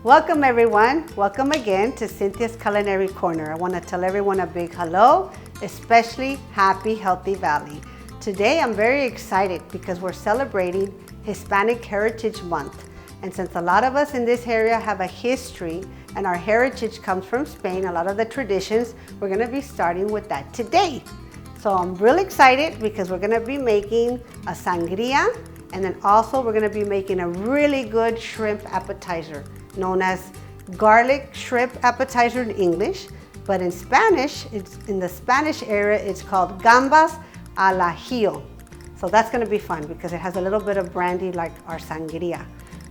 Welcome everyone. Welcome again to Cynthia's Culinary Corner. I want to tell everyone a big hello, especially Happy Healthy Valley. Today I'm very excited because we're celebrating Hispanic Heritage Month. And since a lot of us in this area have a history and our heritage comes from Spain, a lot of the traditions, we're going to be starting with that today. So I'm really excited because we're going to be making a sangria, and then also we're going to be making a really good shrimp appetizer known as garlic shrimp appetizer in English, but in Spanish, in the Spanish area, it's called Gambas al Ajillo. So that's going to be fun because it has a little bit of brandy like our sangria.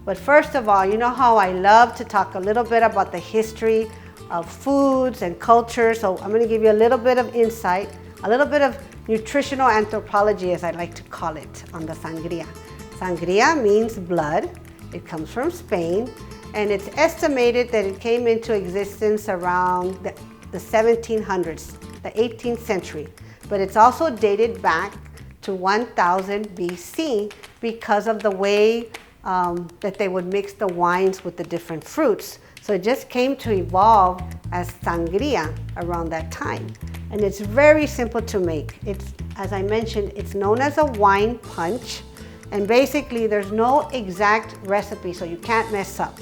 But first of all, you know how I love to talk a little bit about the history of foods and culture. So I'm going to give you a little bit of insight, a little bit of nutritional anthropology, as I like to call it, on the sangria. Sangria means blood. It comes from Spain, and it's estimated that it came into existence around the 1700s, the 18th century. But it's also dated back to 1000 BC because of the way that they would mix the wines with the different fruits. So it just came to evolve as sangria around that time. And it's very simple to make. It's, as I mentioned, it's known as a wine punch. And basically there's no exact recipe, so you can't mess up,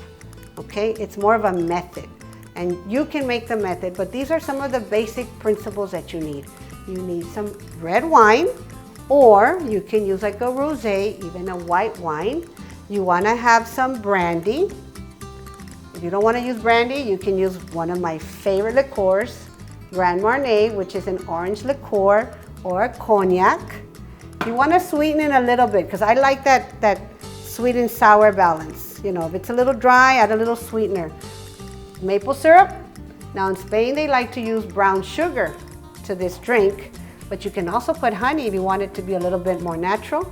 okay? It's more of a method. And you can make the method, but these are some of the basic principles that you need. You need some red wine, or you can use like a rosé, even a white wine. You wanna have some brandy. If you don't wanna use brandy, you can use one of my favorite liqueurs, Grand Marnier, which is an orange liqueur, or a cognac. You want to sweeten it a little bit because I like that sweet and sour balance. You know, if it's a little dry, add a little sweetener. Maple syrup. Now in Spain, they like to use brown sugar to this drink, but you can also put honey if you want it to be a little bit more natural.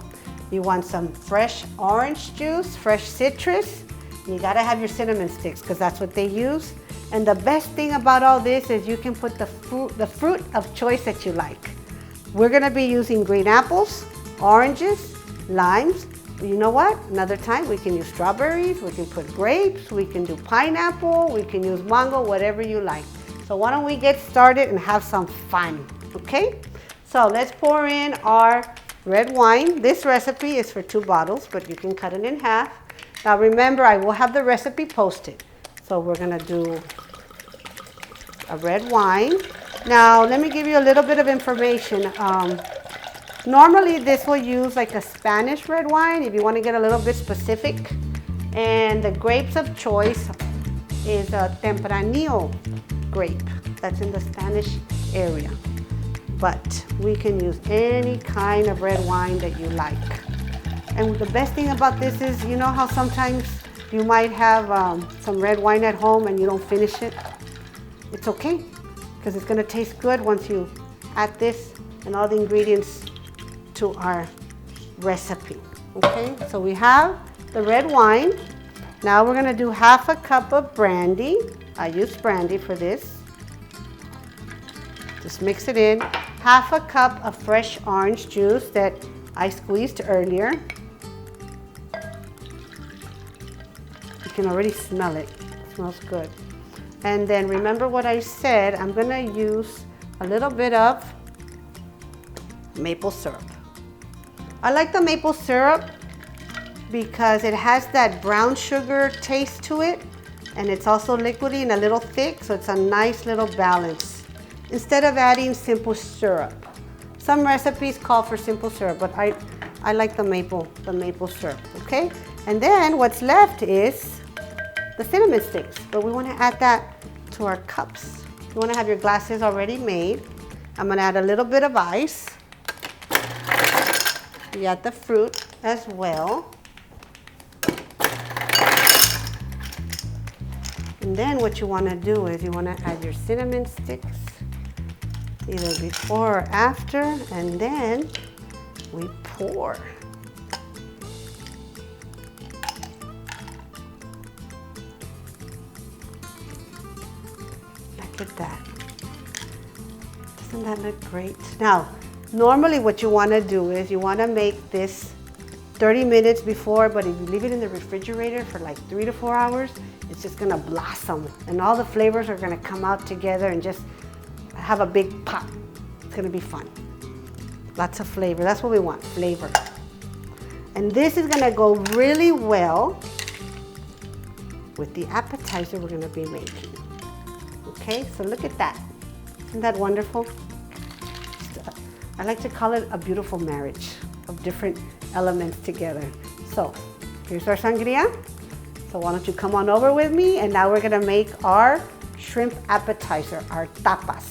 You want some fresh orange juice, fresh citrus. You got to have your cinnamon sticks because that's what they use. And the best thing about all this is you can put the fruit of choice that you like. We're gonna be using green apples, oranges, limes. You know what? Another time we can use strawberries, we can put grapes, we can do pineapple, we can use mango, whatever you like. So why don't we get started and have some fun, okay? So let's pour in our red wine. This recipe is for 2 bottles, but you can cut it in half. Now remember, I will have the recipe posted. So we're gonna do a red wine. Now, let me give you a little bit of information. Normally, this will use like a Spanish red wine if you want to get a little bit specific. And the grapes of choice is a Tempranillo grape. That's in the Spanish area. But we can use any kind of red wine that you like. And the best thing about this is, you know how sometimes you might have some red wine at home and you don't finish it? It's okay, because it's gonna taste good once you add this and all the ingredients to our recipe, okay? So we have the red wine. Now we're gonna do half a cup of brandy. I use brandy for this. Just mix it in. Half a cup of fresh orange juice that I squeezed earlier. You can already smell it. It smells good. And then remember what I said, I'm gonna use a little bit of maple syrup. I like the maple syrup because it has that brown sugar taste to it, and it's also liquidy and a little thick, so it's a nice little balance. Instead of adding simple syrup. Some recipes call for simple syrup, but I like the maple syrup, okay? And then what's left is the cinnamon sticks, but we want to add that to our cups. You want to have your glasses already made. I'm going to add a little bit of ice. You add the fruit as well. And then what you want to do is you want to add your cinnamon sticks, either before or after, and then we pour. Look at that. Doesn't that look great? Now, Normally what you want to do is you want to make this 30 minutes before, but if you leave it in the refrigerator for like 3 to 4 hours, it's just gonna blossom and all the flavors are gonna come out together and just have a big pop. It's gonna be fun. Lots of flavor, that's what we want, flavor. And this is gonna go really well with the appetizer we're gonna be making. Okay, so look at that. Isn't that wonderful? I like to call it a beautiful marriage of different elements together. So here's our sangria. So why don't you come on over with me, and now we're gonna make our shrimp appetizer, our tapas.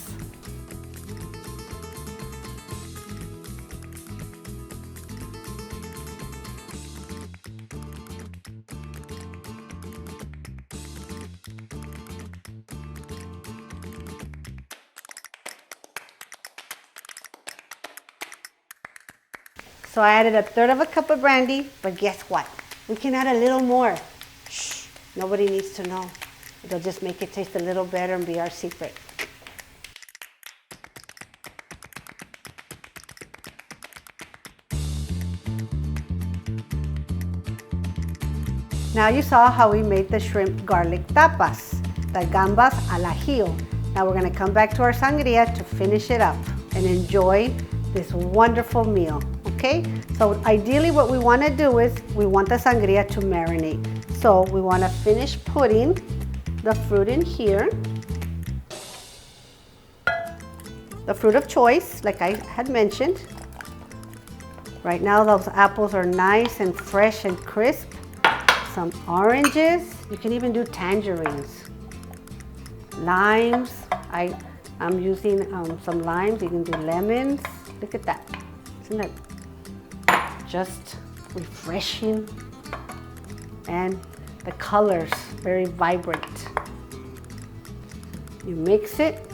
So I added 1/3 cup of brandy, but guess what? We can add a little more. Shh, nobody needs to know. It'll just make it taste a little better and be our secret. Now you saw how we made the shrimp garlic tapas, the gambas al ajillo. Now we're gonna come back to our sangria to finish it up and enjoy this wonderful meal. Okay, so ideally what we want to do is we want the sangria to marinate. So we want to finish putting the fruit in here. The fruit of choice, like I had mentioned. Right now those apples are nice and fresh and crisp. Some oranges, you can even do tangerines. Limes, I'm using some limes, you can do lemons. Look at that, isn't that just refreshing? And the colors, very vibrant. You mix it,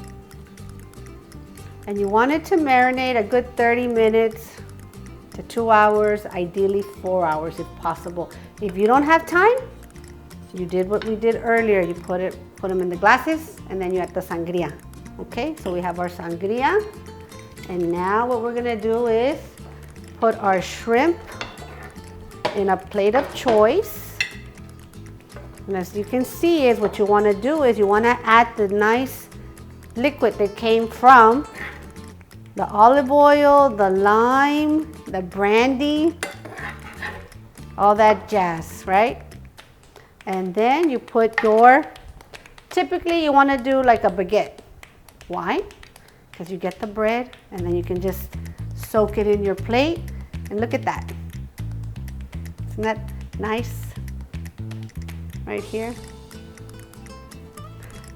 and you want it to marinate a good 30 minutes to 2 hours, ideally 4 hours if possible. If you don't have time, you did what we did earlier. You put them in the glasses, and then you add the sangria. Okay, so we have our sangria, and now what we're gonna do is put our shrimp in a plate of choice. And as you can see, is what you want to do is you want to add the nice liquid that came from the olive oil, the lime, the brandy, all that jazz, right? And then you put your, typically you want to do like a baguette. Why? Because you get the bread and then you can just soak it in your plate, and look at that. Isn't that nice? Right here.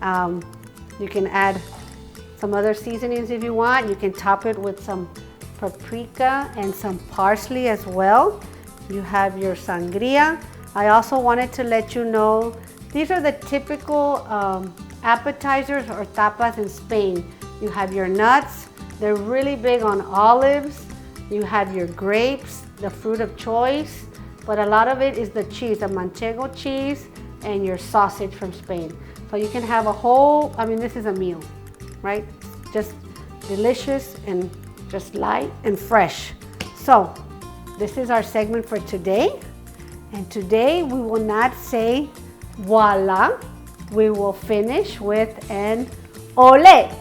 You can add some other seasonings if you want. You can top it with some paprika and some parsley as well. You have your sangria. I also wanted to let you know, these are the typical appetizers or tapas in Spain. You have your nuts. They're really big on olives. You have your grapes, the fruit of choice, but a lot of it is the cheese, the manchego cheese, and your sausage from Spain. So you can have a whole, I mean, this is a meal, right? Just delicious and just light and fresh. So this is our segment for today. And today we will not say voila, we will finish with an ole.